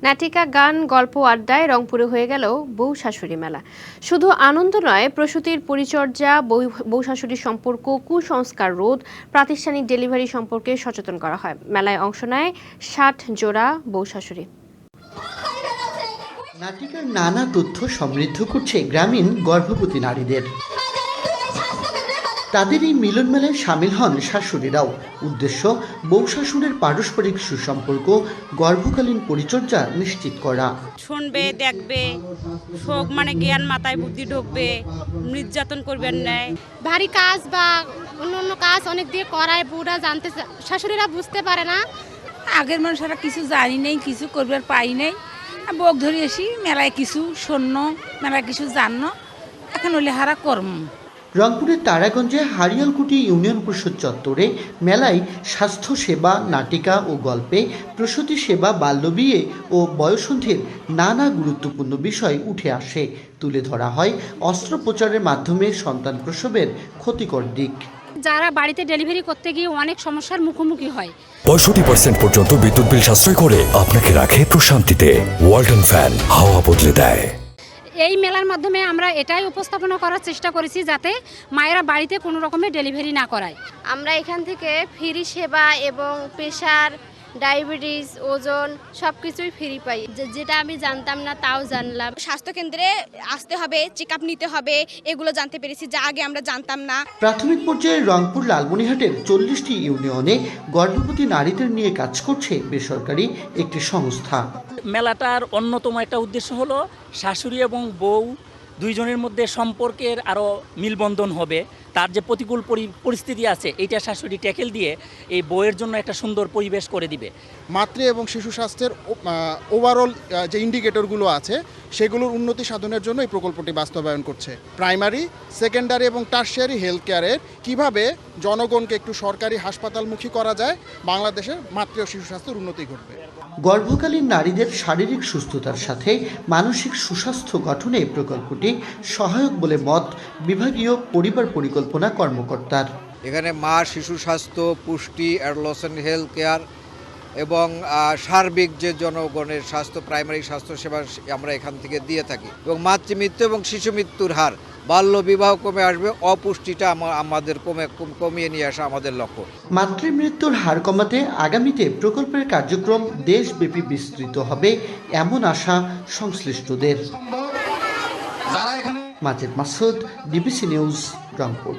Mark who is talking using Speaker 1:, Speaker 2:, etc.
Speaker 1: নাটিকা, গান, গল্প, আড্ডায় রংপুরে হয়ে গেল বউ শাশুড়ি মেলা। শুধু আনন্দ নয়, প্রসূতির পরিচর্যা, বউ শাশুড়ির সম্পর্ক, কুসংস্কার রোধ, প্রাতিষ্ঠানিক ডেলিভারি সম্পর্কে সচেতন করা হয়। মেলায় অংশ নেয় ৬০ জোড়া বউ শাশুড়ি।
Speaker 2: নাটিকার নানা তথ্য সমৃদ্ধ করছে গ্রামীণ গর্ভবতী নারীদের। তাদের এই মিলন মেলায় সামিল হন শাশুড়িরাও। উদ্দেশ্য বউ শাশুড়ের পারস্পরিক সুসম্পর্ক, গর্ভকালীন পরিচর্যা নিশ্চিত করা।
Speaker 3: শুনবে, দেখবে, শোক মানে জ্ঞান মাথায় বুদ্ধি ঢুকবে, নির্যাতন করবেন নাই।
Speaker 4: ভারী কাজ বা অন্য কাজ অনেক দিয়ে করায় বউরা জানতে, শাশুড়িরা বুঝতে পারে না।
Speaker 5: আগের মানুষেরা কিছু জানি নেই, কিছু করবার পাই নাই, বক ধরে আসি মেলায় কিছু শূন্য, মেলায় কিছু জান্ন, এখন হলে হারা কর্ম।
Speaker 2: রংপুরের তারাগঞ্জে হারিয়ালকুটি ইউনিয়ন পরিষদ চত্বরে মেলায় স্বাস্থ্য সেবা, নাটিকা ও গল্পে, প্রসূতি সেবা, বাল্যবিয়ে ও বয়ঃসন্ধির নানা গুরুত্বপূর্ণ বিষয় উঠে আসে। তুলে ধরা হয় অস্ত্রোপচারের মাধ্যমে সন্তান প্রসবের ক্ষতিকর দিক।
Speaker 4: যারা বাড়িতে ডেলিভারি করতে গিয়ে অনেক সমস্যার মুখোমুখি হয়।
Speaker 6: 65% পর্যন্ত বিদ্যুৎ বিল সাশ্রয় করে আপনাকে রাখে প্রশান্তিতে। ওয়ালটন ফ্যান হাওয়া বদলে দেয়।
Speaker 4: এই মেলার মাধ্যমে আমরা এটাই উপস্থাপনা করার চেষ্টা করেছি যাতে মায়েরা বাড়িতে কোনো রকমের ডেলিভারি না করায়।
Speaker 7: আমরা এখান থেকে ফ্রি সেবা এবং প্রেশার, ডায়াবেটিস, ওজন সবকিছুই ফ্রি পাই। যেটা আমি জানতাম না তাও জানলাম।
Speaker 8: স্বাস্থ্যকেন্দ্রে আসতে হবে, চেক আপ নিতে হবে, এগুলো জানতে পেরেছি যা আগে আমরা জানতাম না।
Speaker 2: প্রাথমিক পর্যায়ে রংপুর লালমনিরহাটের 40টি ইউনিয়নে গর্ভবতী নারীদের নিয়ে কাজ করছে বেসরকারি একটি সংস্থা।
Speaker 9: মেলাটার অন্যতম একটা উদ্দেশ্য হলো শাশুড়ি এবং বউ দুইজনের মধ্যে সম্পর্কের আরও মিলবন্ধন হবে। তার যে প্রতিকূল পরিস্থিতি আছে এইটা শাশুড়ি ট্যাকেল দিয়ে এই বউয়ের জন্য একটা সুন্দর পরিবেশ করে দিবে।
Speaker 10: মাতৃ এবং শিশু স্বাস্থ্যের ওভারঅল যে ইন্ডিকেটরগুলো আছে সেগুলোর উন্নতি সাধনের জন্য এই প্রকল্পটি বাস্তবায়ন করছে। প্রাইমারি, সেকেন্ডারি এবং টারশিয়ারি হেলথ কেয়ারের কীভাবে জনগণকে একটু সরকারি হাসপাতালমুখী করা যায়, বাংলাদেশের মাতৃ ও শিশু স্বাস্থ্যের উন্নতি ঘটবে।
Speaker 2: গর্ভকালীন নারীদের শারীরিক সুস্থতার সাথে মানসিক সুস্বাস্থ্য গঠনে প্রকল্পটি সহায়ক বলে মত বিভাগীয় পরিবার পরিকল্পনা কর্মকর্তার।
Speaker 11: এখানে মা শিশু স্বাস্থ্য, পুষ্টি, অ্যাডোলেসেন্ট হেলথ কেয়ার এবং সার্বিক যে জনগণের স্বাস্থ্য, প্রাইমারি স্বাস্থ্যসেবা আমরা এখান থেকে দিয়ে থাকি। এবং মাতৃমৃত্যু এবং শিশু মৃত্যুর হার, বাল্য বিবাহ কমে আসবে, অপুষ্টিটা আমাদের কমিয়ে নিয়ে আসা আমাদের লক্ষ্য।
Speaker 2: মাতৃমৃত্যুর হার কমাতে আগামীতে প্রকল্পের কার্যক্রম দেশব্যাপী বিস্তৃত হবে এমন আশা সংশ্লিষ্টদের। Majed Masud, DBC news, Rangpur.